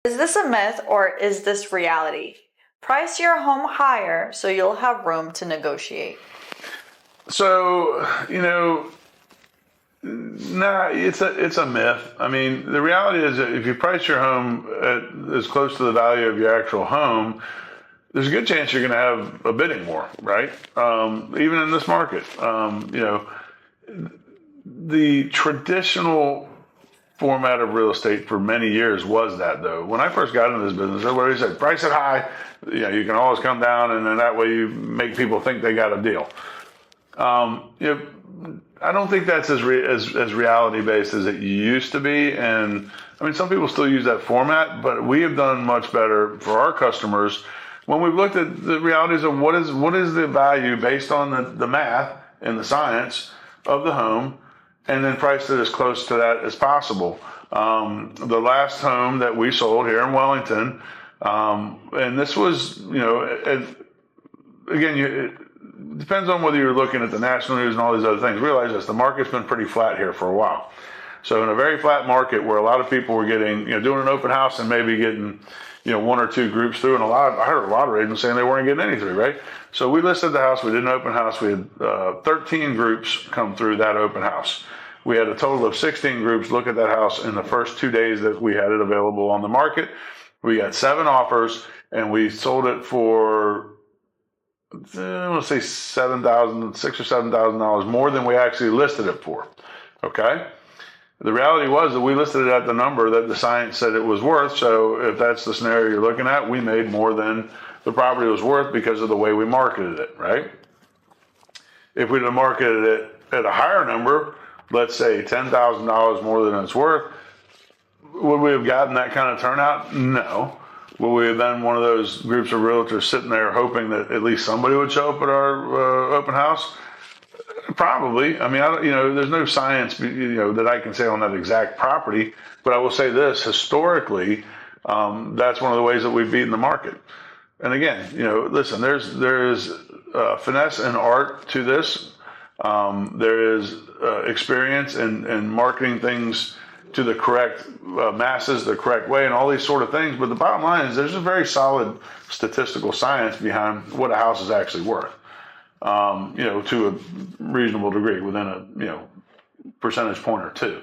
Is this a myth or is this reality? Price your home higher so you'll have room to negotiate. So, it's a myth. I mean, the reality is that if you price your home at as close to the value of your actual home, there's a good chance you're going to have a bidding war, right? Even in this market, the traditional format of real estate for many years was that, though. When I first got into this business, everybody said, price it high, you can always come down, and then that way you make people think they got a deal. I don't think that's as reality-based as it used to be, and I mean, some people still use that format, but we have done much better for our customers when we've looked at the realities of what is the value based on the math and the science of the home, and then priced it as close to that as possible. The last home that we sold here in Wellington, and this was, again, it depends on whether you're looking at the national news and all these other things. Realize this, the market's been pretty flat here for a while. So in a very flat market where a lot of people were getting, doing an open house and maybe getting, one or two groups through, and I heard a lot of agents saying they weren't getting any through, right? So we listed the house, we did an open house, we had 13 groups come through that open house. We had a total of 16 groups look at that house in the first 2 days that we had it available on the market. We got 7 offers, and we sold it for, I want to say $6,000 or $7,000 more than we actually listed it for. Okay? The reality was that we listed it at the number that the science said it was worth. So if that's the scenario you're looking at, we made more than the property was worth because of the way we marketed it, right? If we'd have marketed it at a higher number, let's say $10,000 more than it's worth, would we have gotten that kind of turnout? No. Would we have been one of those groups of realtors sitting there hoping that at least somebody would show up at our open house? Probably. I mean, there's no science, that I can say on that exact property, but I will say this, historically, that's one of the ways that we've beaten the market. And again, listen, there's finesse and art to this. There is experience in marketing things to the correct masses, the correct way, and all these sort of things. But the bottom line is there's a very solid statistical science behind what a house is actually worth, to a reasonable degree, within a percentage point or two.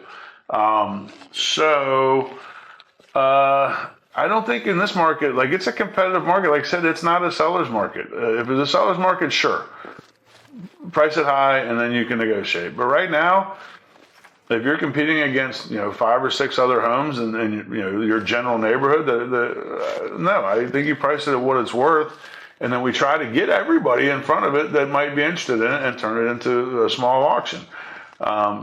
I don't think in this market, like, it's a competitive market. Like I said, it's not a seller's market. If it's a seller's market, sure, price it high and then you can negotiate. But right now, if you're competing against 5 or 6 other homes in your general neighborhood, no, I think you price it at what it's worth, and then we try to get everybody in front of it that might be interested in it and turn it into a small auction.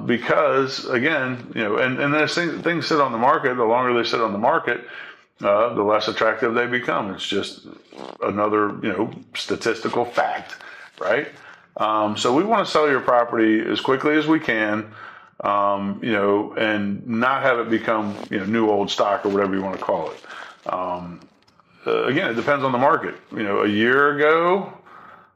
Because again, and as things sit on the market, the longer they sit on the market, the less attractive they become. It's just another statistical fact, right? So we want to sell your property as quickly as we can. And not have it become, new old stock or whatever you want to call it. Again, it depends on the market. A year ago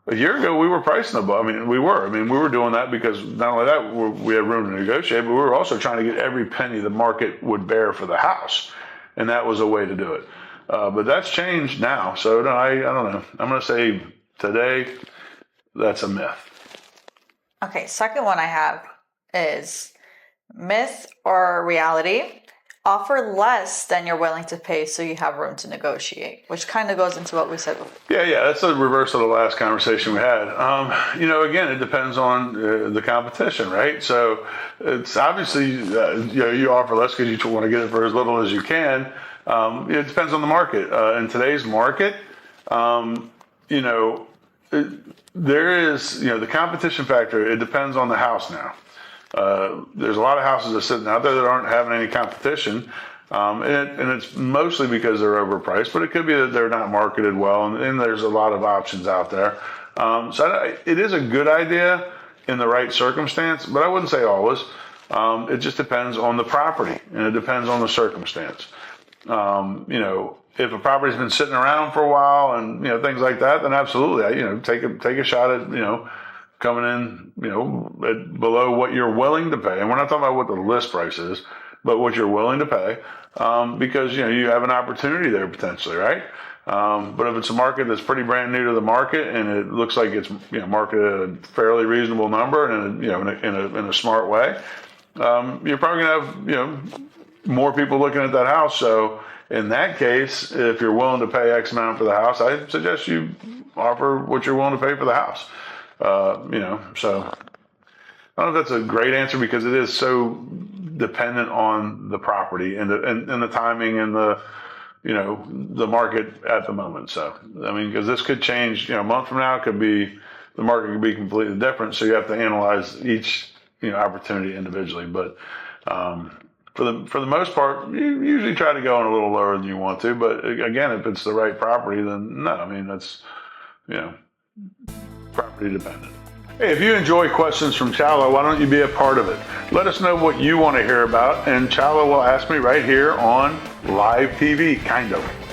we were pricing above. We were doing that because not only that, we had room to negotiate, but we were also trying to get every penny the market would bear for the house. And that was a way to do it. But that's changed now. So no, I don't know. I'm going to say today, that's a myth. Okay, second one I have is myth or reality. Offer less than you're willing to pay so you have room to negotiate, which kind of goes into what we said before. Yeah, that's the reverse of the last conversation we had. Again, it depends on the competition, right? So it's obviously, you offer less because you want to get it for as little as you can. It depends on the market. In today's market, there is, the competition factor, it depends on the house now. There's a lot of houses that are sitting out there that aren't having any competition, and it's mostly because they're overpriced, but it could be that they're not marketed well, and there's a lot of options out there. So it is a good idea in the right circumstance, but I wouldn't say always. It just depends on the property, and it depends on the circumstance. If a property's been sitting around for a while and things like that, then absolutely, take a shot at coming in, at below what you're willing to pay. And we're not talking about what the list price is. but what you're willing to pay, because you have an opportunity there potentially, right? But if it's a market that's pretty brand new to the market and it looks like it's marketed at a fairly reasonable number and in a smart way, you're probably gonna have more people looking at that house. So in that case, if you're willing to pay X amount for the house, I suggest you offer what you're willing to pay for the house. So I don't know if that's a great answer because it is so dependent on the property and the timing and the market at the moment. So, I mean, because this could change, a month from now, the market could be completely different. So you have to analyze each, opportunity individually. But, for the most part, you usually try to go in a little lower than you want to. But again, if it's the right property, then no, I mean, that's, property dependent. Hey, if you enjoy Questions from Chalo, why don't you be a part of it? Let us know what you want to hear about, and Chalo will ask me right here on live TV, kind of.